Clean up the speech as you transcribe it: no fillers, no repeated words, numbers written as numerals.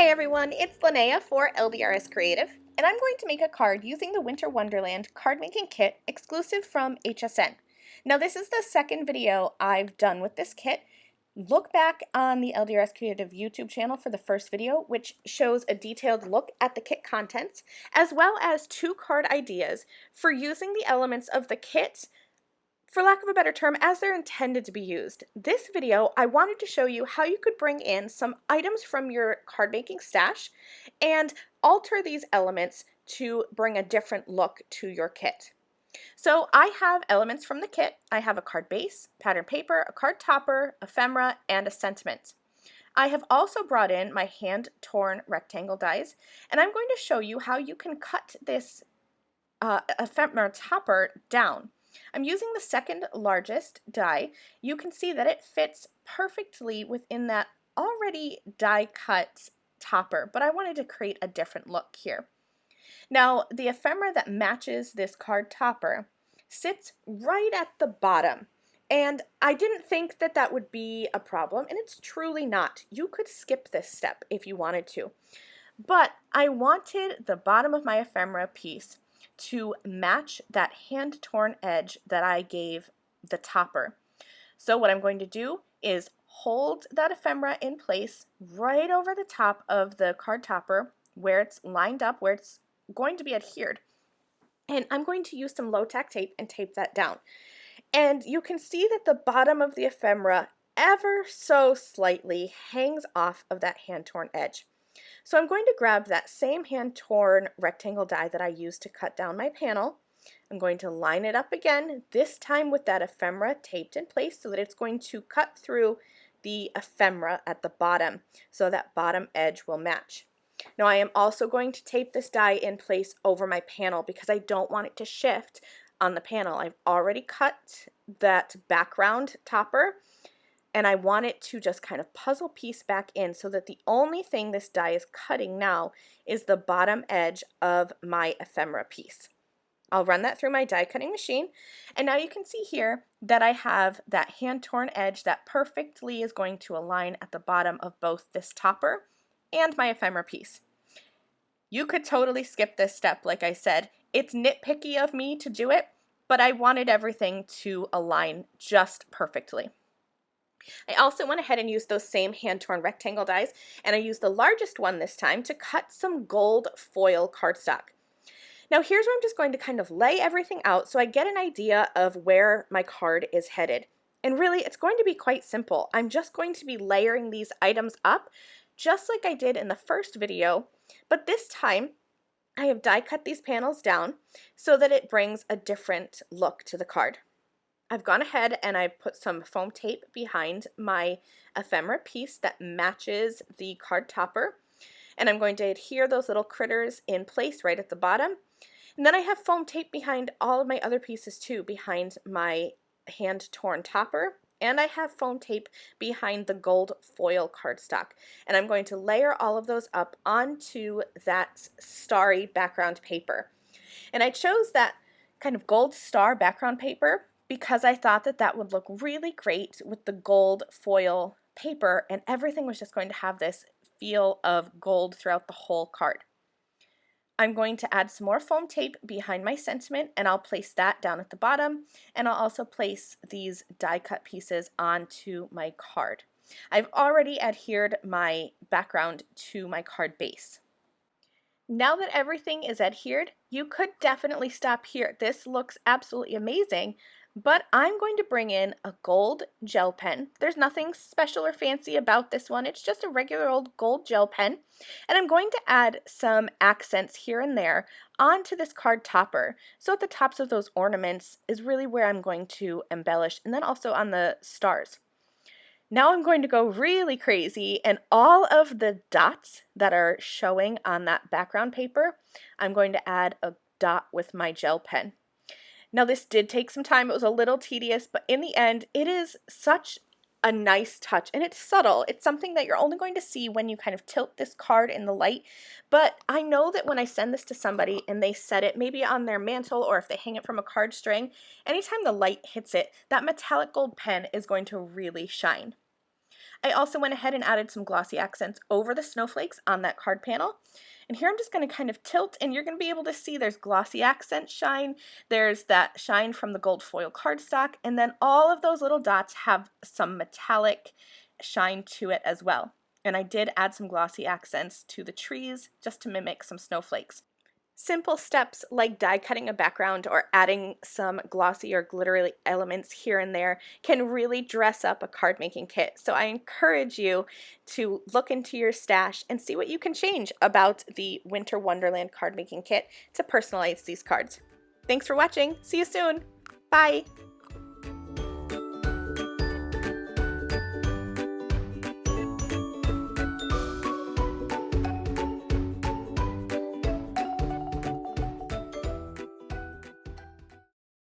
Hey everyone, it's Linnea for LDRS Creative, and I'm going to make a card using the Winter Wonderland Cardmaking Kit exclusive from HSN. Now this is the second video I've done with this kit. Look back on the LDRS Creative YouTube channel for the first video, which shows a detailed look at the kit contents, as well as 2 card ideas for using the elements of the kit, for lack of a better term, as they're intended to be used. This video, I wanted to show you how you could bring in some items from your card making stash and alter these elements to bring a different look to your kit. So I have elements from the kit. I have a card base, pattern paper, a card topper, ephemera, and a sentiment. I have also brought in my hand-torn rectangle dies, and I'm going to show you how you can cut this ephemera topper down. I'm using the second largest die. You can see that it fits perfectly within that already die cut topper, but I wanted to create a different look here. Now, the ephemera that matches this card topper sits right at the bottom, and I didn't think that that would be a problem, and it's truly not. You could skip this step if you wanted to, but I wanted the bottom of my ephemera piece to match that hand-torn edge that I gave the topper. So what I'm going to do is hold that ephemera in place right over the top of the card topper where it's lined up, where it's going to be adhered. And I'm going to use some low-tack tape and tape that down. And you can see that the bottom of the ephemera ever so slightly hangs off of that hand-torn edge. So I'm going to grab that same hand-torn rectangle die that I used to cut down my panel. I'm going to line it up again, this time with that ephemera taped in place so that it's going to cut through the ephemera at the bottom, so that bottom edge will match. Now I am also going to tape this die in place over my panel because I don't want it to shift on the panel. I've already cut that background topper, and I want it to just kind of puzzle piece back in so that the only thing this die is cutting now is the bottom edge of my ephemera piece. I'll run that through my die cutting machine, and now you can see here that I have that hand-torn edge that perfectly is going to align at the bottom of both this topper and my ephemera piece. You could totally skip this step, like I said. It's nitpicky of me to do it, but I wanted everything to align just perfectly. I also went ahead and used those same hand-torn rectangle dies, and I used the largest one this time to cut some gold foil cardstock. Now here's where I'm just going to kind of lay everything out so I get an idea of where my card is headed. And really, it's going to be quite simple. I'm just going to be layering these items up just like I did in the first video, but this time I have die cut these panels down so that it brings a different look to the card. I've gone ahead and I've put some foam tape behind my ephemera piece that matches the card topper, and I'm going to adhere those little critters in place right at the bottom. And then I have foam tape behind all of my other pieces too, behind my hand-torn topper, and I have foam tape behind the gold foil cardstock. And I'm going to layer all of those up onto that starry background paper. And I chose that kind of gold star background paper because I thought that that would look really great with the gold foil paper, and everything was just going to have this feel of gold throughout the whole card. I'm going to add some more foam tape behind my sentiment, and I'll place that down at the bottom, and I'll also place these die cut pieces onto my card. I've already adhered my background to my card base. Now that everything is adhered, you could definitely stop here. This looks absolutely amazing, but I'm going to bring in a gold gel pen. There's nothing special or fancy about this one. It's just a regular old gold gel pen. And I'm going to add some accents here and there onto this card topper. So at the tops of those ornaments is really where I'm going to embellish, and then also on the stars. Now I'm going to go really crazy, and all of the dots that are showing on that background paper, I'm going to add a dot with my gel pen. Now this did take some time. It was a little tedious, but in the end, it is such a nice touch, and it's subtle. It's something that you're only going to see when you kind of tilt this card in the light, but I know that when I send this to somebody and they set it maybe on their mantle, or if they hang it from a card string, anytime the light hits it, that metallic gold pen is going to really shine. I also went ahead and added some glossy accents over the snowflakes on that card panel. And here I'm just going to kind of tilt, and you're going to be able to see there's glossy accent shine, there's that shine from the gold foil cardstock, and then all of those little dots have some metallic shine to it as well. And I did add some glossy accents to the trees just to mimic some snowflakes. Simple steps like die cutting a background or adding some glossy or glittery elements here and there can really dress up a card making kit. So I encourage you to look into your stash and see what you can change about the Winter Wonderland card making kit to personalize these cards. Thanks for watching. See you soon. Bye.